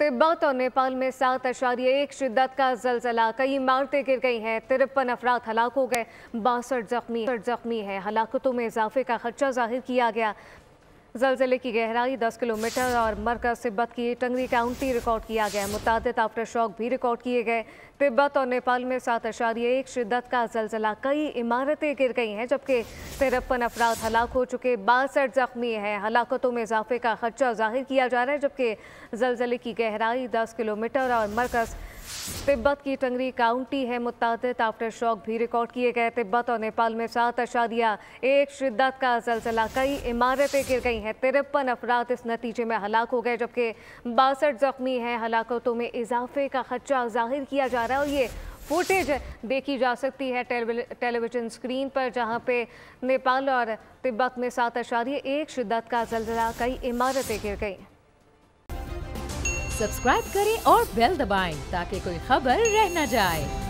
तिब्बत और नेपाल में 7.1 शिद्दत का जलजला, कई इमारतें गिर गई हैं, 53 अफराद हलाक हो गए, 62 जख्मी हैं। हलाकतों में इजाफे का खदशा जाहिर किया गया। जलजले की गहराई 10 किलोमीटर और मरकज तिब्बत की टंगरी काउंटी रिकॉर्ड किया गया। मुतादिद आफ्टर शॉक भी रिकॉर्ड किए गए। तिब्बत और नेपाल में 7.1 शिद्दत का जलजला, कई इमारतें गिर गई हैं, जबकि 53 अफराद हलाक हो चुके, 62 जख्मी हैं। हलाकतों में इजाफे का खदशा जाहिर किया जा रहा है, जबकि जलजले की गहराई 10 किलोमीटर और मरकज तिब्बत की टंगरी काउंटी है। मुतादिद आफ्टर शॉक भी रिकॉर्ड किए गए। तिब्बत और नेपाल में 7.1 शिद्दत का जलजला, कई इमारतें गिर गई हैं, 53 अफराद इस नतीजे में हलाक हो गए, जबकि 62 जख्मी हैं। हलाकतों में इजाफे का खदशा जाहिर किया जा रहा है और ये फुटेज देखी जा सकती है टेलीविजन स्क्रीन पर, जहां पे नेपाल और तिब्बत में 7.1 शिद्दत का जलजला, कई इमारतें गिर गई। सब्सक्राइब करें और बेल दबाएं ताकि कोई खबर रह न जाए।